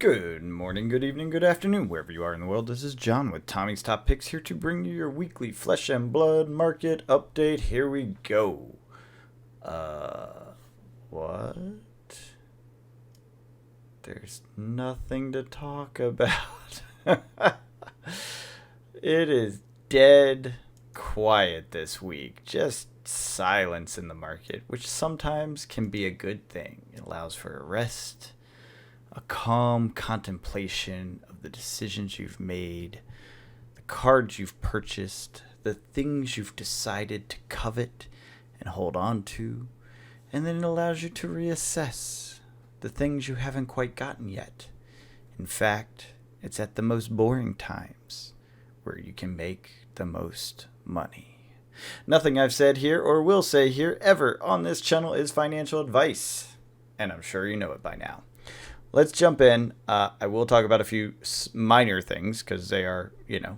Good morning, good evening, good afternoon, wherever you are in the world. This is John with Tommy's Top Picks, here to bring you your weekly flesh and blood market update. Here we go. What? There's nothing to talk about. It is dead quiet this week. Just silence in the market, which sometimes can be a good thing. It allows for a rest, a calm contemplation of the decisions you've made, the cards you've purchased, the things you've decided to covet and hold on to, and then it allows you to reassess the things you haven't quite gotten yet. In fact, it's at the most boring times where you can make the most money. Nothing I've said here or will say here ever on this channel is financial advice, and I'm sure you know it by now. Let's jump in. I will talk about a few minor things because they are,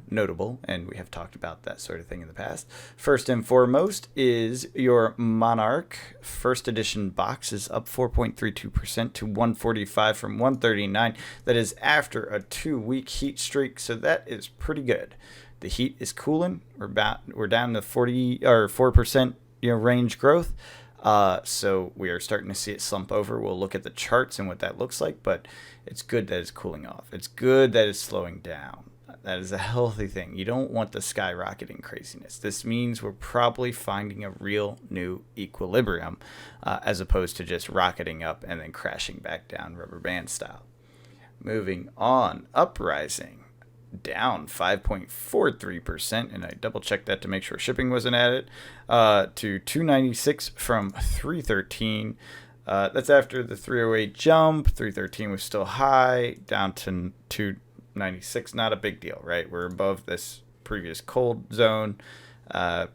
notable, and we have talked about that sort of thing in the past. First and foremost is your Monarch first edition box is up 4.32% to 145 from 139. That is after a 2-week heat streak, so that is pretty good. The heat is cooling. We're down to 40 or 4% range growth. So we are starting to see it slump over. We'll look at the charts and what that looks like, but it's good that it's cooling off. It's good that it's slowing down. That is a healthy thing. You don't want the skyrocketing craziness. This means we're probably finding a real new equilibrium, as opposed to just rocketing up and then crashing back down rubber band style. Moving on, Uprising down 5.43%, and I double checked that to make sure shipping wasn't added, to 296 from 313. That's after the 308 jump. 313 was still high, down to 296. Not a big deal, right? We're above this previous cold zone.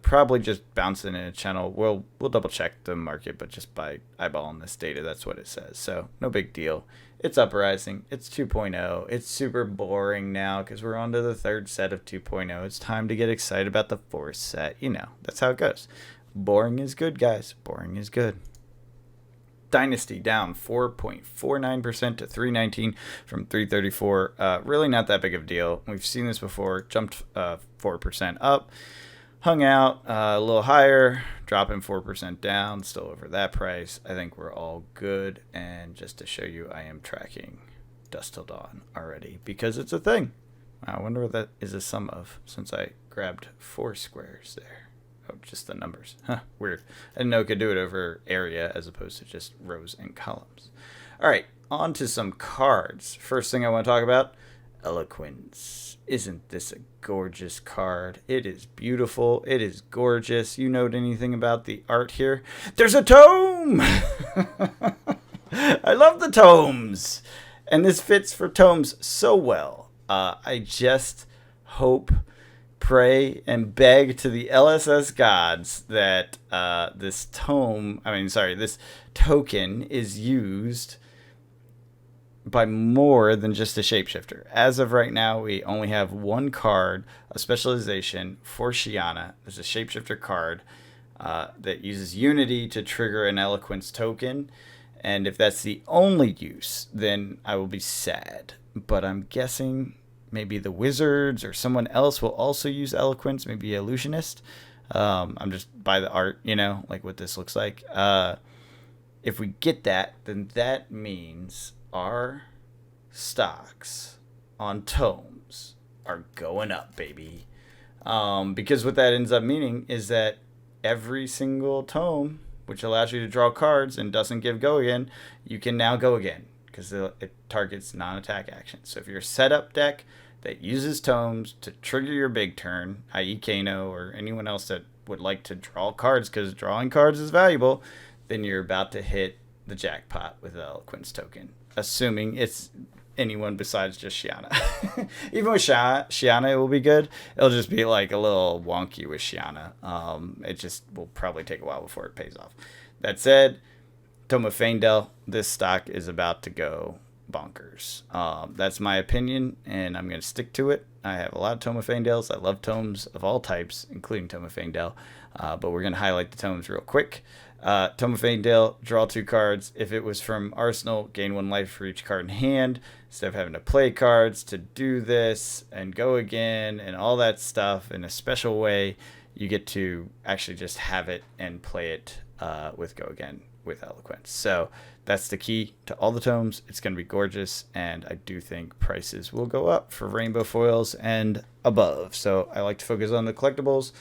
Probably just bouncing in a channel. We'll double check the market, but just by eyeballing this data, that's what it says. So no big deal. It's Uprising. It's 2.0. It's super boring now because we're on to the third set of 2.0. It's time to get excited about the fourth set. That's how it goes. Boring is good, guys. Boring is good. Dynasty down 4.49% to 319 from 334. Really not that big of a deal. We've seen this before. Jumped 4% up. Hung out a little higher, dropping 4% down, still over that price. I think we're all good. And just to show you, I am tracking Dusk Till Dawn already because it's a thing. I wonder what that is a sum of, since I grabbed 4 squares there. Oh, just the numbers. Huh, weird. I didn't know it could do it over area as opposed to just rows and columns. All right, on to some cards. First thing I want to talk about, Eloquence. Isn't this a gorgeous card? It is beautiful. It is gorgeous. You note anything about the art here? There's a tome! I love the tomes! And this fits for tomes so well. I just pray, and beg to the LSS gods that this token is used by more than just a shapeshifter. As of right now, we only have one card, a specialization for Shiana. There's a shapeshifter card that uses Unity to trigger an Eloquence token. And if that's the only use, then I will be sad. But I'm guessing maybe the Wizards or someone else will also use Eloquence, maybe Illusionist. I'm just by the art, like what this looks like. If we get that, then that means our stocks on tomes are going up, baby. Because what that ends up meaning is that every single tome, which allows you to draw cards and doesn't give go again, you can now go again because it targets non-attack actions. So if you're a setup deck that uses tomes to trigger your big turn, i.e. Kano or anyone else that would like to draw cards because drawing cards is valuable, then you're about to hit the jackpot with the Eloquence token. Assuming it's anyone besides just Shiana. Even with Shiana, it will be good. It'll just be like a little wonky with Shiana. It just will probably take a while before it pays off. That said, Tome of Faendel, this stock is about to go bonkers. That's my opinion, and I'm going to stick to it. I have a lot of Tome of Faendales. I love tomes of all types, including Tome of Faendale, but we're going to highlight the tomes real quick. Tome of Faendale, draw 2 cards. If it was from Arsenal, gain 1 life for each card in hand. Instead of having to play cards to do this and go again and all that stuff in a special way, you get to actually just have it and play it with Go Again with Eloquence. So that's the key to all the tomes. It's going to be gorgeous, and I do think prices will go up for rainbow foils and above. So I like to focus on the collectibles.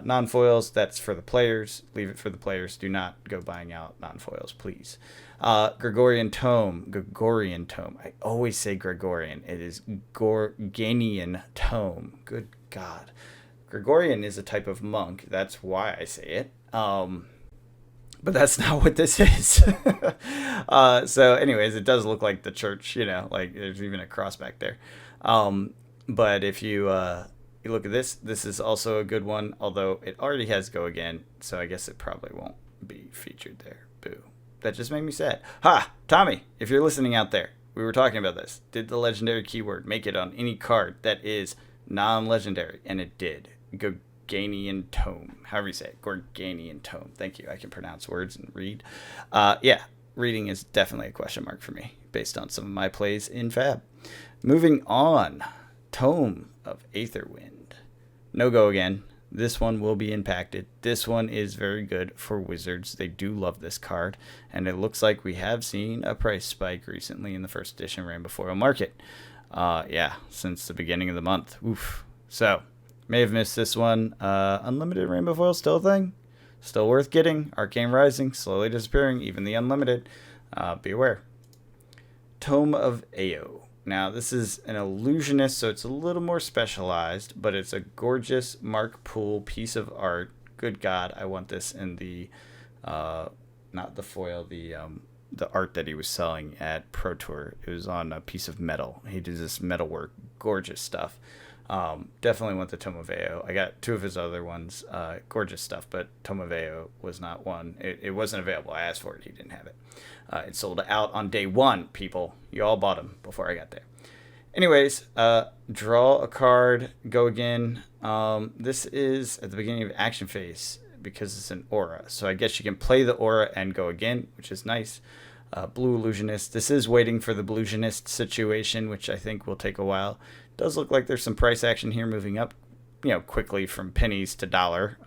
Non-foils, that's for the players. Leave it for the players. Do not go buying out non-foils, please. Gregorian Tome. I always say Gregorian. It is Gorganian Tome. Good God. Gregorian is a type of monk. That's why I say it. But that's not what this is. So anyways, it does look like the church, like there's even a cross back there. But if you look at this is also a good one, although it already has Go Again, so I guess it probably won't be featured there. Boo. That just made me sad. Ha! Tommy, if you're listening out there, we were talking about this. Did the legendary keyword make it on any card that is non-legendary? And it did. Gorganian Tome. However you say it. Gorganian Tome. Thank you. I can pronounce words and read. Yeah, reading is definitely a question mark for me, based on some of my plays in Fab. Moving on. Tome of Aetherwind. No Go Again. This one will be impacted. This one is very good for Wizards. They do love this card, and it looks like we have seen a price spike recently in the first edition Rainbow Foil market. Yeah, since the beginning of the month. Oof. So, may have missed this one. Unlimited Rainbow Foil still a thing. Still worth getting. Arcane Rising, slowly disappearing. Even the Unlimited. Be aware. Tome of Ao. Now, this is an illusionist, so it's a little more specialized, but it's a gorgeous Mark Poole piece of art. Good God, I want this in the, not the foil, the art that he was selling at Pro Tour. It was on a piece of metal. He did this metalwork, gorgeous stuff. Definitely want the Tome of Ao. I got 2 of his other ones, gorgeous stuff, but Tome of Ao was not one. It wasn't available. I asked for it. He didn't have it. It sold out on day 1, people. You all bought them before I got there. Anyways, draw a card, Go Again. This is at the beginning of action phase because it's an aura. So I guess you can play the aura and go again, which is nice. Blue Illusionist. This is waiting for the Bluesionist situation, which I think will take a while. Does look like there's some price action here moving up, quickly from pennies to dollar,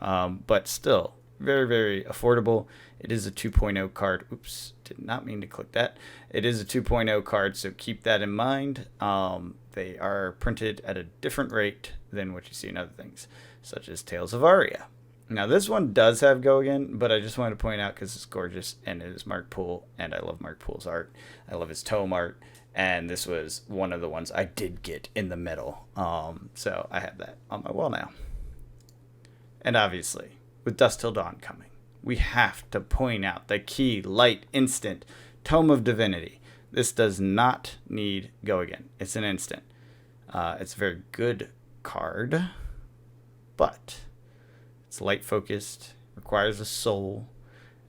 but still very, very affordable. It is a 2.0 card. Oops, did not mean to click that. It is a 2.0 card, so keep that in mind. They are printed at a different rate than what you see in other things, such as Tales of Aria. Now, this one does have Go Again, but I just wanted to point out because it's gorgeous, and it is Mark Poole, and I love Mark Poole's art. I love his tome art, and this was one of the ones I did get in the metal. So I have that on my wall now. And obviously, with Dusk Till Dawn coming, we have to point out the key light instant Tome of Divinity. This does not need Go Again. It's an instant. It's a very good card, but it's light focused, requires a soul,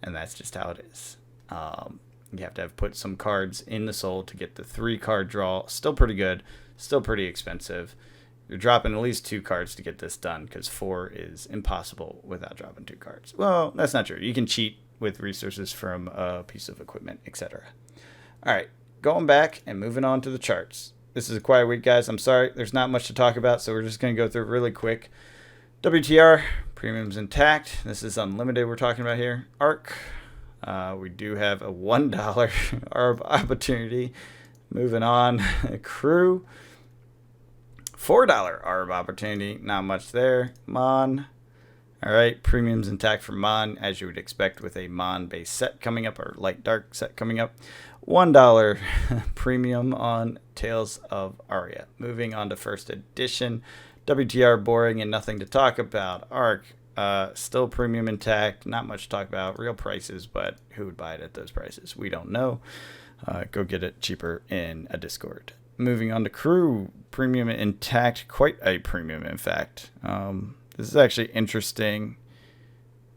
and that's just how it is. You have to have put some cards in the soul to get the 3-card draw. Still pretty good, still pretty expensive. You're dropping at least 2 cards to get this done because 4 is impossible without dropping 2 cards. Well, that's not true. You can cheat with resources from a piece of equipment, etc. All right, going back and moving on to the charts. This is a quiet week, guys. I'm sorry. There's not much to talk about, so we're just going to go through it really quick. WTR, premium's intact. This is unlimited we're talking about here. ARC, we do have a $1 ARB opportunity. Moving on. Crew, $4 ARB opportunity. Not much there. Mon. All right, premium's intact for Mon, as you would expect with a Mon-based set coming up, or light dark set coming up. $1 premium on Tales of Aria. Moving on to first edition. WTR, boring and nothing to talk about. ARC, still premium intact. Not much to talk about. Real prices, but who would buy it at those prices? We don't know. Go get it cheaper in a Discord. Moving on to Crew, premium intact. Quite a premium, in fact. This is actually interesting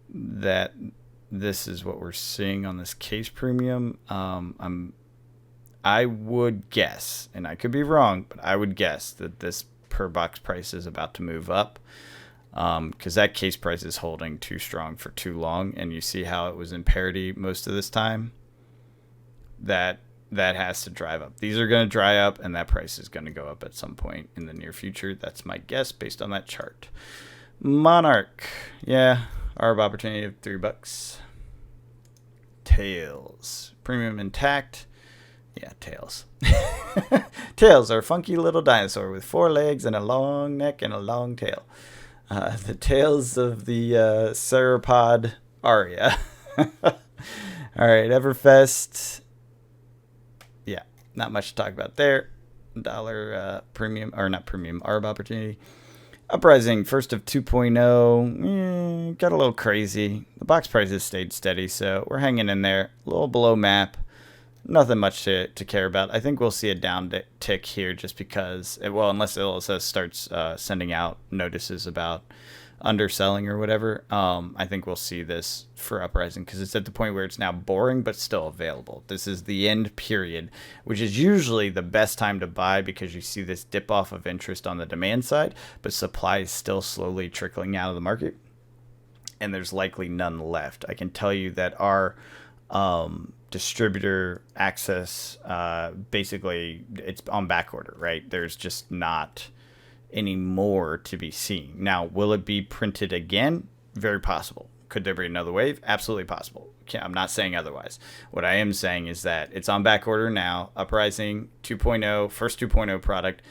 that this is what we're seeing on this case premium. I'm I would guess, and I could be wrong, but I would guess that this per box price is about to move up, because that case price is holding too strong for too long, and you see how it was in parity most of this time. That has to drive up. These are going to dry up, and that price is going to go up at some point in the near future. That's my guess based on that chart. Monarch, yeah, ARB opportunity of $3. Tails, premium intact. Yeah, tails. Tails are a funky little dinosaur with 4 legs and a long neck and a long tail. The tails of the Sauropod aria. All right, Everfest. Yeah, not much to talk about there. Dollar premium, or not premium, ARB opportunity. Uprising, first of 2.0, got a little crazy. The box prices stayed steady, so we're hanging in there. A little below map. Nothing much to care about. I think we'll see a down tick here just because, well, unless LSS starts sending out notices about underselling or whatever. I think we'll see this for Uprising because it's at the point where it's now boring but still available. This is the end period, which is usually the best time to buy because you see this dip off of interest on the demand side, but supply is still slowly trickling out of the market, and there's likely none left. I can tell you that our distributor access, basically it's on back order, right? There's just not any more to be seen. Now, will it be printed again? Very possible. Could there be another wave? Absolutely possible. I'm not saying otherwise. What I am saying is that it's on back order now. Uprising 2.0, first 2.0 product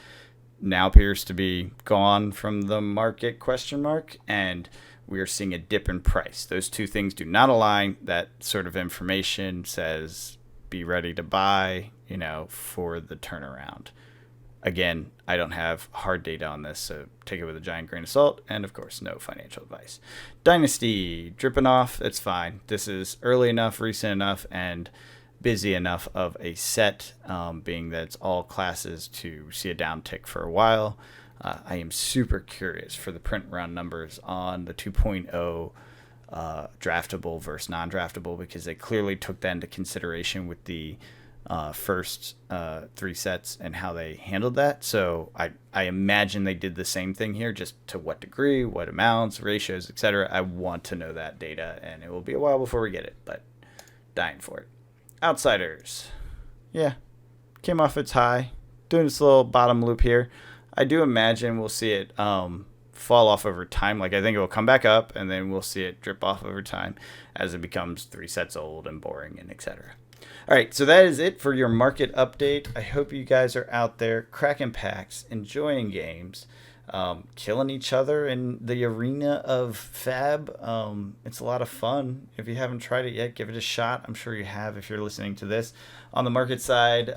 now appears to be gone from the market, ? And we are seeing a dip in price. Those two things do not align. That sort of information says be ready to buy, for the turnaround. Again, I don't have hard data on this, so take it with a giant grain of salt, and of course, no financial advice. Dynasty, dripping off, it's fine. This is early enough, recent enough, and busy enough of a set, being that it's all classes to see a downtick for a while. I am super curious for the print run numbers on the 2.0 draftable versus non-draftable, because they clearly took that into consideration with the first 3 sets and how they handled that. So I imagine they did the same thing here, just to what degree, what amounts, ratios, etc. I want to know that data, and it will be a while before we get it, but dying for it. Outsiders, yeah, came off its high, doing this little bottom loop here. I do imagine we'll see it fall off over time. Like, I think it will come back up, and then we'll see it drip off over time as it becomes 3 sets old and boring and etc. All right, so that is it for your market update. I hope you guys are out there cracking packs, enjoying games, killing each other in the arena of Fab. It's a lot of fun. If you haven't tried it yet, give it a shot. I'm sure you have if you're listening to this. On the market side,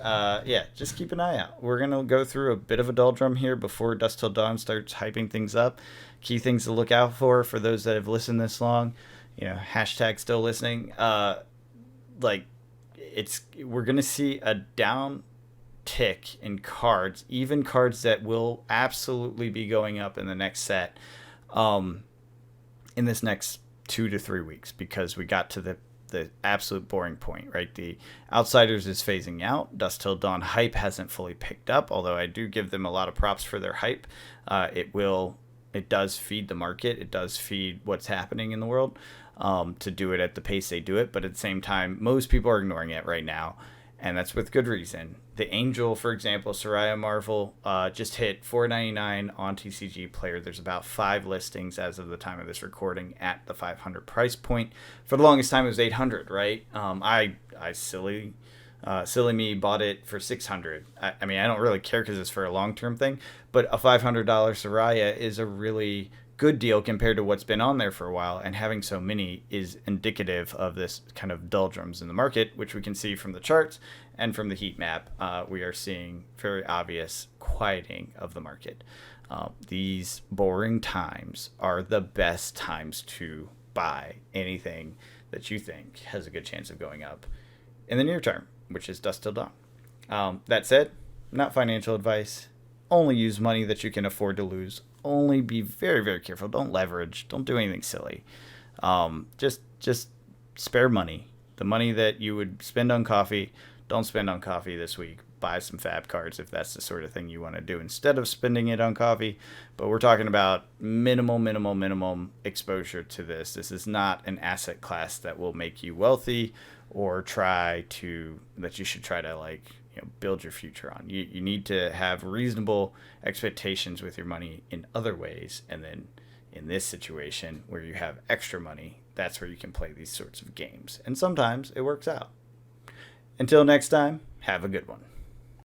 just keep an eye out. We're going to go through a bit of a doldrum here before Dusk Till Dawn starts hyping things up. Key things to look out for those that have listened this long, hashtag still listening. We're going to see a down tick in cards, even cards that will absolutely be going up in the next set, in this next 2 to 3 weeks, because we got to the absolute boring point, right? The Outsiders is phasing out. Dusk Till Dawn hype hasn't fully picked up, although I do give them a lot of props for their hype. It does feed the market. It does feed what's happening in the world, to do it at the pace they do it. But at the same time, most people are ignoring it right now, and that's with good reason. The Angel, for example, Soraya Marvel, just hit $4.99 on TCG Player. There's about 5 listings as of the time of this recording at the $500 price point. For the longest time, it was $800, right? I silly me bought it for $600. I mean, I don't really care because it's for a long-term thing, but a $500 Soraya is a really good deal compared to what's been on there for a while, and having so many is indicative of this kind of doldrums in the market, which we can see from the charts and from the heat map. We are seeing very obvious quieting of the market. These boring times are the best times to buy anything that you think has a good chance of going up in the near term, which is Dusk Till Dawn. That said, not financial advice. Only use money that you can afford to lose. Only be very, very careful. Don't leverage. Don't do anything silly. Just spare money. The money that you would spend on coffee, Don't spend on coffee this week. Buy some fab cards if that's the sort of thing you want to do instead of spending it on coffee. But we're talking about minimum exposure to this. This is not an asset class that will make you wealthy or that you should try to build your future on. You need to have reasonable expectations with your money in other ways, and then in this situation where you have extra money, that's where you can play these sorts of games. And sometimes it works out. Until next time, have a good one.